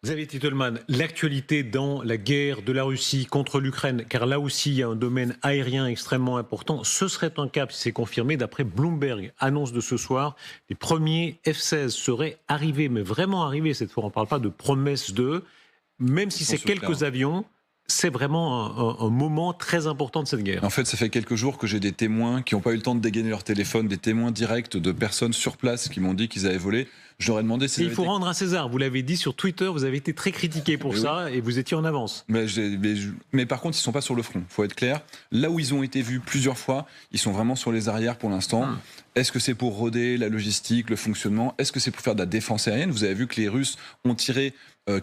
Xavier Titelman, l'actualité dans la guerre de la Russie contre l'Ukraine, car là aussi il y a un domaine aérien extrêmement important. Ce serait un cap, si c'est confirmé, d'après Bloomberg, annonce de ce soir, les premiers F-16 seraient arrivés, mais vraiment arrivés cette fois. On ne parle pas de promesses de, même si c'est quelques avions. C'est vraiment un moment très important de cette guerre. En fait, ça fait quelques jours que j'ai des témoins qui n'ont pas eu le temps de dégainer leur téléphone, des témoins directs de personnes sur place qui m'ont dit qu'ils avaient volé. Je leur ai demandé si... Il faut rendre à César, vous l'avez dit sur Twitter, vous avez été très critiqué pour ça et vous étiez en avance. Mais par contre, ils ne sont pas sur le front, il faut être clair. Là où ils ont été vus plusieurs fois, ils sont vraiment sur les arrières pour l'instant. Est-ce que c'est pour roder la logistique, le fonctionnement? Est-ce que c'est pour faire de la défense aérienne? Vous avez vu que les Russes ont tiré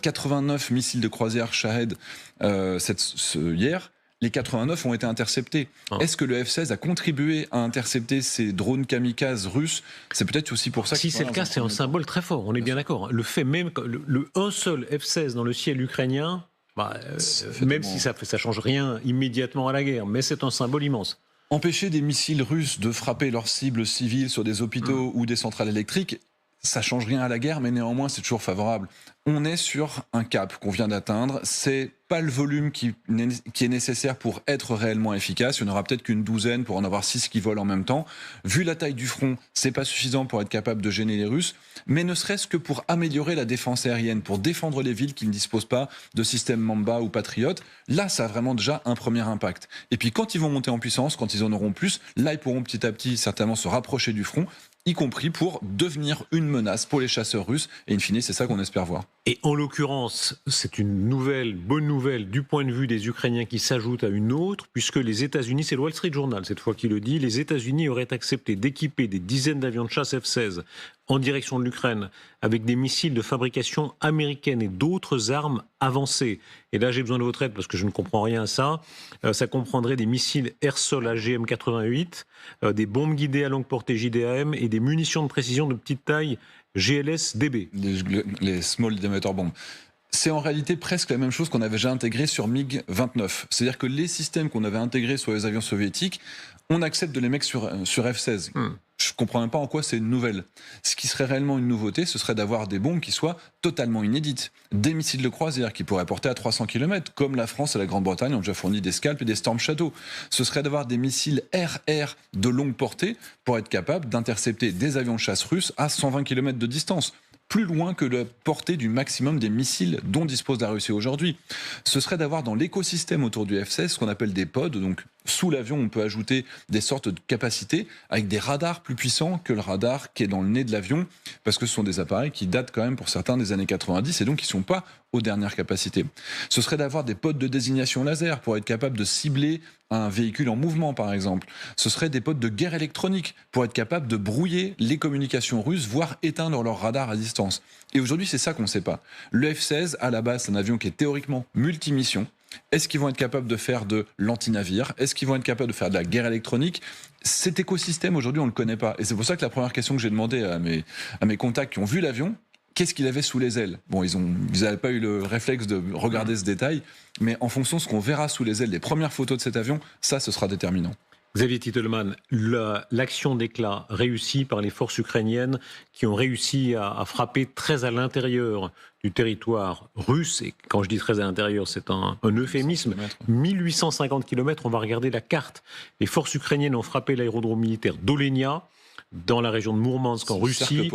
89 missiles de croisière Shahed hier. Les 89 ont été interceptés. Est-ce que le F-16 a contribué à intercepter ces drones kamikazes russes? C'est peut-être aussi pour ça que... Si c'est le cas, c'est un symbole très fort, on est bien d'accord. Le fait même que un seul F-16 dans le ciel ukrainien, même si ça ne change rien immédiatement à la guerre, mais c'est un symbole immense. Empêcher des missiles russes de frapper leurs cibles civiles sur des hôpitaux ou des centrales électriques, ça change rien à la guerre, mais néanmoins c'est toujours favorable. On est sur un cap qu'on vient d'atteindre, c'est pas le volume qui est nécessaire pour être réellement efficace, il n'y en aura peut-être qu'une douzaine pour en avoir 6 qui volent en même temps. Vu la taille du front, c'est pas suffisant pour être capable de gêner les Russes, mais ne serait-ce que pour améliorer la défense aérienne, pour défendre les villes qui ne disposent pas de système Mamba ou Patriot, là ça a vraiment déjà un premier impact. Et puis quand ils vont monter en puissance, quand ils en auront plus, là ils pourront petit à petit certainement se rapprocher du front, y compris pour devenir une menace pour les chasseurs russes. Et in fine, c'est ça qu'on espère voir. Et en l'occurrence, c'est une bonne nouvelle du point de vue des Ukrainiens qui s'ajoute à une autre, puisque les États-Unis, c'est le Wall Street Journal cette fois qui le dit, les États-Unis auraient accepté d'équiper des dizaines d'avions de chasse F-16 en direction de l'Ukraine avec des missiles de fabrication américaine et d'autres armes avancées. Et là, j'ai besoin de votre aide parce que je ne comprends rien à ça. Ça comprendrait des missiles air-sol AGM-88, des bombes guidées à longue portée JDAM et des munitions de précision de petite taille GLS-DB. Les Small Diameter Bombs. C'est en réalité presque la même chose qu'on avait déjà intégré sur MiG-29. C'est-à-dire que les systèmes qu'on avait intégrés sur les avions soviétiques, on accepte de les mettre sur F-16. Je ne comprends même pas en quoi c'est une nouvelle. Ce qui serait réellement une nouveauté, ce serait d'avoir des bombes qui soient totalement inédites. Des missiles de croisière qui pourraient porter à 300 km, comme la France et la Grande-Bretagne ont déjà fourni des Scalp et des Storm Shadow. Ce serait d'avoir des missiles air-air de longue portée pour être capable d'intercepter des avions de chasse russes à 120 km de distance. Plus loin que la portée du maximum des missiles dont dispose la Russie aujourd'hui. Ce serait d'avoir dans l'écosystème autour du F-16 ce qu'on appelle des pods, donc sous l'avion on peut ajouter des sortes de capacités avec des radars plus puissants que le radar qui est dans le nez de l'avion, parce que ce sont des appareils qui datent quand même pour certains des années 90 et donc qui ne sont pas aux dernières capacités. Ce serait d'avoir des pods de désignation laser pour être capable de cibler un véhicule en mouvement par exemple. Ce serait des pods de guerre électronique pour être capable de brouiller les communications russes, voire éteindre leur radar à distance. Et aujourd'hui c'est ça qu'on ne sait pas. Le F-16 à la base c'est un avion qui est théoriquement multimission. Est-ce qu'ils vont être capables de faire de l'anti-navire? Est-ce qu'ils vont être capables de faire de la guerre électronique? Cet écosystème aujourd'hui on ne le connaît pas. Et c'est pour ça que la première question que j'ai demandé à mes contacts qui ont vu l'avion, qu'est-ce qu'il avait sous les ailes? Bon, ils n'avaient pas eu le réflexe de regarder ce détail, mais en fonction de ce qu'on verra sous les ailes des premières photos de cet avion, ça, ce sera déterminant. Xavier Titelman, l'action d'éclat réussie par les forces ukrainiennes qui ont réussi à frapper très à l'intérieur du territoire russe, et quand je dis très à l'intérieur, c'est un euphémisme, 1850 km, on va regarder la carte. Les forces ukrainiennes ont frappé l'aérodrome militaire d'Olenia, dans la région de Mourmansk en Russie,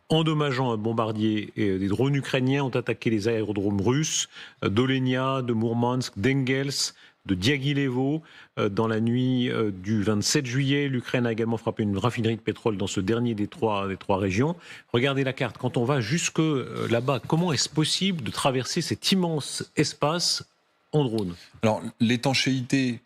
endommageant un bombardier, et des drones ukrainiens ont attaqué les aérodromes russes d'Olenia, de Mourmansk, d'Engels, de Diaghilevo. Dans la nuit du 27 juillet, l'Ukraine a également frappé une raffinerie de pétrole dans ce dernier des trois régions. Regardez la carte, quand on va jusque là-bas, comment est-ce possible de traverser cet immense espace en drone? Alors, l'étanchéité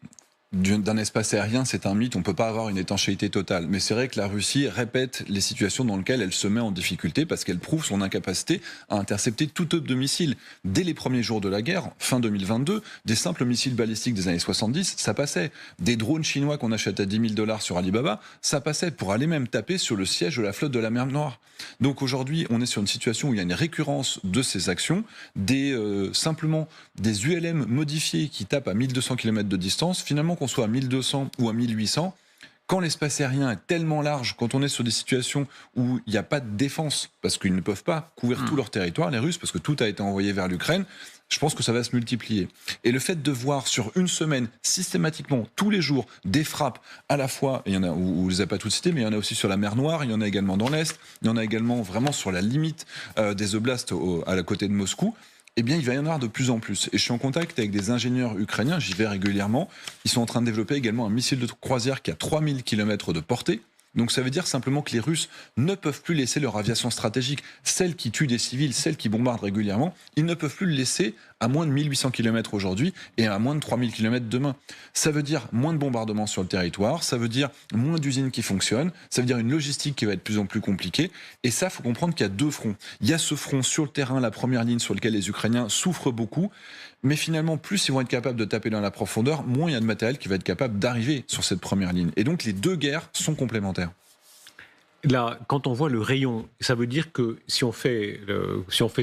d'un espace aérien, c'est un mythe, on ne peut pas avoir une étanchéité totale. Mais c'est vrai que la Russie répète les situations dans lesquelles elle se met en difficulté parce qu'elle prouve son incapacité à intercepter tout type de missiles. Dès les premiers jours de la guerre, fin 2022, des simples missiles balistiques des années 70, ça passait. Des drones chinois qu'on achète à 10 000 $ sur Alibaba, ça passait pour aller même taper sur le siège de la flotte de la mer Noire. Donc aujourd'hui, on est sur une situation où il y a une récurrence de ces actions, simplement des ULM modifiés qui tapent à 1200 km de distance, finalement qu'on soit à 1200 ou à 1800, Quand l'espace aérien est tellement large, quand on est sur des situations où il n'y a pas de défense, parce qu'ils ne peuvent pas couvrir tout leur territoire, les Russes, parce que tout a été envoyé vers l'Ukraine, je pense que ça va se multiplier. Et le fait de voir sur une semaine, systématiquement, tous les jours, des frappes, à la fois, il y en a, où je ne les ai pas toutes citées, mais il y en a aussi sur la mer Noire, il y en a également dans l'Est, il y en a également vraiment sur la limite des oblasts à la côté de Moscou, eh bien, il va y en avoir de plus en plus. Et je suis en contact avec des ingénieurs ukrainiens, j'y vais régulièrement. Ils sont en train de développer également un missile de croisière qui a 3000 km de portée. Donc ça veut dire simplement que les Russes ne peuvent plus laisser leur aviation stratégique, celle qui tue des civils, celle qui bombarde régulièrement, ils ne peuvent plus le laisser à moins de 1800 km aujourd'hui et à moins de 3000 km demain. Ça veut dire moins de bombardements sur le territoire, ça veut dire moins d'usines qui fonctionnent, ça veut dire une logistique qui va être de plus en plus compliquée. Et ça, il faut comprendre qu'il y a deux fronts. Il y a ce front sur le terrain, la première ligne sur lequel les Ukrainiens souffrent beaucoup, mais finalement, plus ils vont être capables de taper dans la profondeur, moins il y a de matériel qui va être capable d'arriver sur cette première ligne. Et donc les deux guerres sont complémentaires. Là, quand on voit le rayon, ça veut dire que si on fait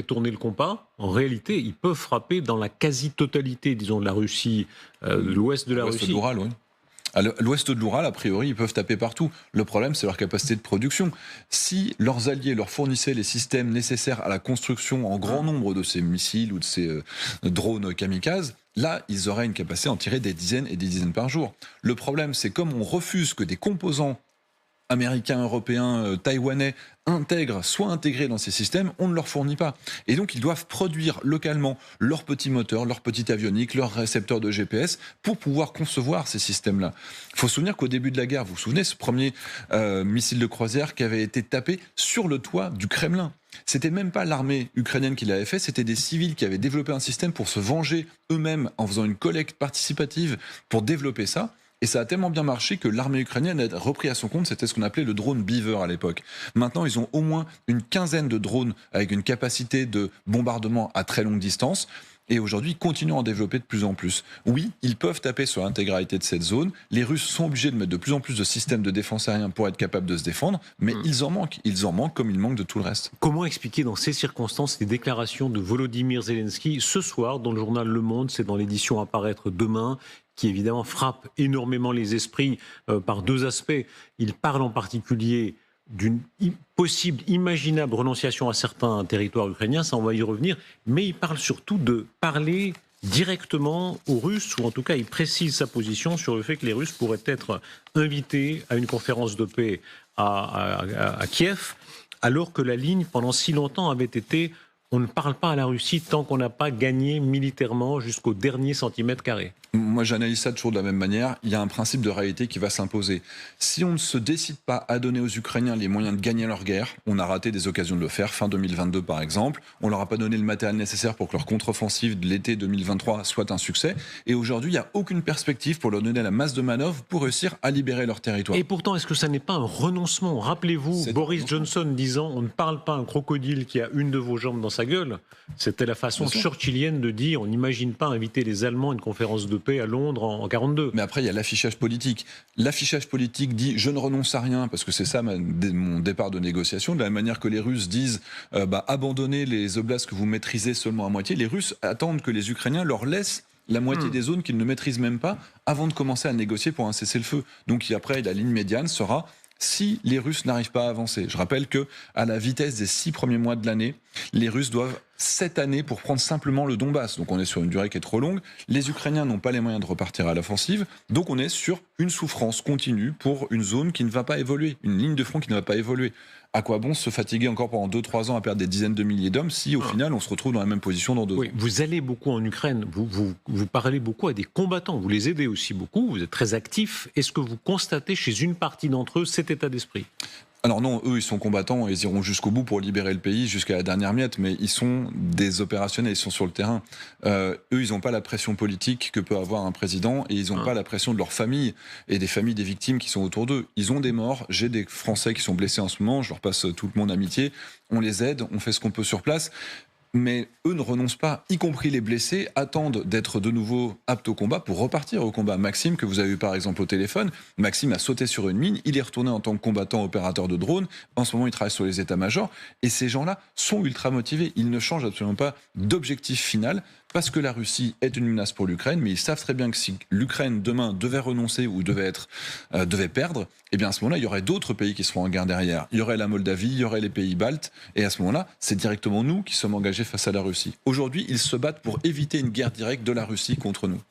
tourner le compas, en réalité, ils peuvent frapper dans la quasi-totalité, disons, de la Russie, de l'ouest de la Russie. De l'Oural, oui. À l'ouest de l'Oural, a priori, ils peuvent taper partout. Le problème, c'est leur capacité de production. Si leurs alliés leur fournissaient les systèmes nécessaires à la construction en grand nombre de ces missiles ou de ces drones kamikazes, là, ils auraient une capacité à en tirer des dizaines et des dizaines par jour. Le problème, c'est comme on refuse que des composants américains, européens, taïwanais soient intégrés dans ces systèmes, on ne leur fournit pas. Et donc ils doivent produire localement leurs petits moteurs, leurs petites avioniques, leurs récepteurs de GPS pour pouvoir concevoir ces systèmes-là. Il faut se souvenir qu'au début de la guerre, vous vous souvenez, ce premier missile de croisière qui avait été tapé sur le toit du Kremlin. C'était même pas l'armée ukrainienne qui l'avait fait, c'était des civils qui avaient développé un système pour se venger eux-mêmes en faisant une collecte participative pour développer ça. Et ça a tellement bien marché que l'armée ukrainienne a repris à son compte, c'était ce qu'on appelait le drone Beaver à l'époque. Maintenant, ils ont au moins une quinzaine de drones avec une capacité de bombardement à très longue distance. Et aujourd'hui, ils continuent à en développer de plus en plus. Oui, ils peuvent taper sur l'intégralité de cette zone. Les Russes sont obligés de mettre de plus en plus de systèmes de défense aérienne pour être capables de se défendre, mais ils en manquent. Ils en manquent comme ils manquent de tout le reste. Comment expliquer dans ces circonstances les déclarations de Volodymyr Zelensky ce soir dans le journal Le Monde, c'est dans l'édition à paraître demain, qui évidemment frappe énormément les esprits par deux aspects. Il parle en particulier d'une possible, imaginable renonciation à certains territoires ukrainiens, ça on va y revenir, mais il parle surtout de parler directement aux Russes, ou en tout cas il précise sa position sur le fait que les Russes pourraient être invités à une conférence de paix à Kiev, alors que la ligne pendant si longtemps avait été on ne parle pas à la Russie tant qu'on n'a pas gagné militairement jusqu'au dernier centimètre carré. Moi, j'analyse ça toujours de la même manière. Il y a un principe de réalité qui va s'imposer. Si on ne se décide pas à donner aux Ukrainiens les moyens de gagner leur guerre, on a raté des occasions de le faire, fin 2022 par exemple, on leur a pas donné le matériel nécessaire pour que leur contre-offensive de l'été 2023 soit un succès, et aujourd'hui, il n'y a aucune perspective pour leur donner la masse de manœuvre pour réussir à libérer leur territoire. Et pourtant, est-ce que ça n'est pas un renoncement ? Rappelez-vous, Boris Johnson disant « on ne parle pas à un crocodile qui a une de vos jambes dans sa gueule ». C'était la façon churchillienne de dire on n'imagine pas inviter les Allemands à une conférence de paix à Londres en 1942. Mais après, il y a l'affichage politique. L'affichage politique dit je ne renonce à rien, parce que c'est ça mon départ de négociation. De la même manière que les Russes disent abandonnez les oblasts que vous maîtrisez seulement à moitié, les Russes attendent que les Ukrainiens leur laissent la moitié des zones qu'ils ne maîtrisent même pas avant de commencer à négocier pour un cessez-le-feu. Donc après, la ligne médiane sera si les Russes n'arrivent pas à avancer. Je rappelle que à la vitesse des 6 premiers mois de l'année, les Russes doivent 7 années pour prendre simplement le Donbass. Donc on est sur une durée qui est trop longue. Les Ukrainiens n'ont pas les moyens de repartir à l'offensive. Donc on est sur une souffrance continue pour une zone qui ne va pas évoluer, une ligne de front qui ne va pas évoluer. À quoi bon se fatiguer encore pendant 2-3 ans à perdre des dizaines de milliers d'hommes si au final on se retrouve dans la même position dans 2 ans. Vous allez beaucoup en Ukraine, vous parlez beaucoup à des combattants, vous les aidez aussi beaucoup, vous êtes très actifs. Est-ce que vous constatez chez une partie d'entre eux cet état d'esprit ? Alors non, eux, ils sont combattants et ils iront jusqu'au bout pour libérer le pays, jusqu'à la dernière miette, mais ils sont des opérationnels, ils sont sur le terrain. Eux, ils n'ont pas la pression politique que peut avoir un président et ils n'ont pas la pression de leur famille et des familles des victimes qui sont autour d'eux. Ils ont des morts, j'ai des Français qui sont blessés en ce moment, je leur passe toute mon amitié, on les aide, on fait ce qu'on peut sur place. Mais eux ne renoncent pas, y compris les blessés, attendent d'être de nouveau aptes au combat pour repartir au combat. Maxime, que vous avez eu par exemple au téléphone, Maxime a sauté sur une mine, il est retourné en tant que combattant opérateur de drone, en ce moment il travaille sur les états-majors, et ces gens-là sont ultra motivés, ils ne changent absolument pas d'objectif final, parce que la Russie est une menace pour l'Ukraine, mais ils savent très bien que si l'Ukraine demain devait renoncer ou devait perdre, eh bien à ce moment-là, il y aurait d'autres pays qui seront en guerre derrière. Il y aurait la Moldavie, il y aurait les pays baltes, et à ce moment-là, c'est directement nous qui sommes engagés face à la Russie. Aujourd'hui, ils se battent pour éviter une guerre directe de la Russie contre nous.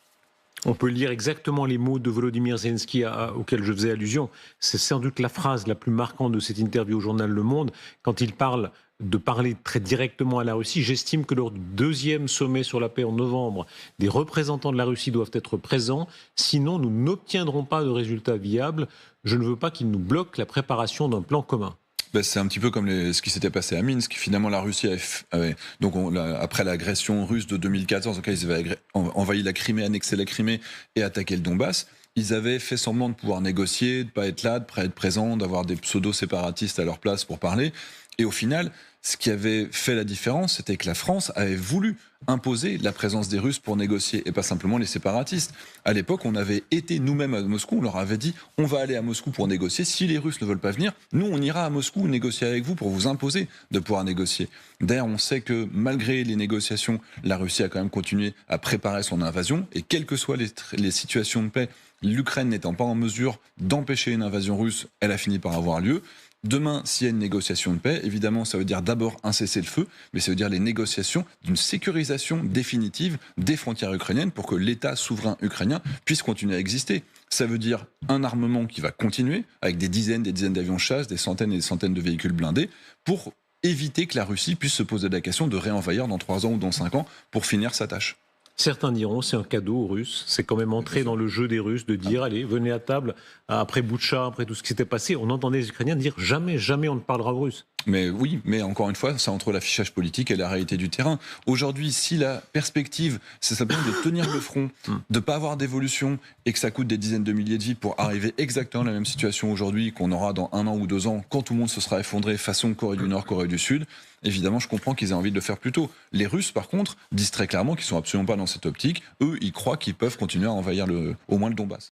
On peut lire exactement les mots de Volodymyr Zelensky auxquels je faisais allusion. C'est sans doute la phrase la plus marquante de cette interview au journal Le Monde, quand il parle de parler très directement à la Russie. J'estime que lors du deuxième sommet sur la paix en novembre, des représentants de la Russie doivent être présents, sinon nous n'obtiendrons pas de résultats viables. Je ne veux pas qu'ils nous bloquent la préparation d'un plan commun. C'est un petit peu comme ce qui s'était passé à Minsk. Finalement, la Russie après l'agression russe de 2014, ils avaient envahi la Crimée, annexé la Crimée et attaqué le Donbass. Ils avaient fait semblant de pouvoir négocier, de ne pas être là, de ne pas être présent, d'avoir des pseudo-séparatistes à leur place pour parler. Et au final, ce qui avait fait la différence, c'était que la France avait voulu imposer la présence des Russes pour négocier, et pas simplement les séparatistes. À l'époque, on avait été nous-mêmes à Moscou, on leur avait dit « on va aller à Moscou pour négocier, si les Russes ne veulent pas venir, nous on ira à Moscou négocier avec vous pour vous imposer de pouvoir négocier ». D'ailleurs, on sait que malgré les négociations, la Russie a quand même continué à préparer son invasion, et quelles que soient les situations de paix, l'Ukraine n'étant pas en mesure d'empêcher une invasion russe, elle a fini par avoir lieu. Demain, s'il y a une négociation de paix, évidemment, ça veut dire d'abord un cessez-le-feu, mais ça veut dire les négociations d'une sécurisation définitive des frontières ukrainiennes pour que l'État souverain ukrainien puisse continuer à exister. Ça veut dire un armement qui va continuer, avec des dizaines d'avions de chasse, des centaines et des centaines de véhicules blindés, pour éviter que la Russie puisse se poser la question de réenvahir dans 3 ans ou dans 5 ans pour finir sa tâche. Certains diront c'est un cadeau aux Russes, c'est quand même entrer dans le jeu des Russes de dire allez, venez à table, après Boutcha, après tout ce qui s'était passé, on entendait les Ukrainiens dire jamais, jamais on ne parlera aux Russes. Mais oui, mais encore une fois, c'est entre l'affichage politique et la réalité du terrain. Aujourd'hui, si la perspective, c'est simplement de tenir le front, de ne pas avoir d'évolution et que ça coûte des dizaines de milliers de vies pour arriver exactement à la même situation aujourd'hui qu'on aura dans 1 an ou 2 ans, quand tout le monde se sera effondré façon Corée du Nord, Corée du Sud, évidemment, je comprends qu'ils aient envie de le faire plus tôt. Les Russes, par contre, disent très clairement qu'ils ne sont absolument pas dans cette optique. Eux, ils croient qu'ils peuvent continuer à envahir au moins le Donbass.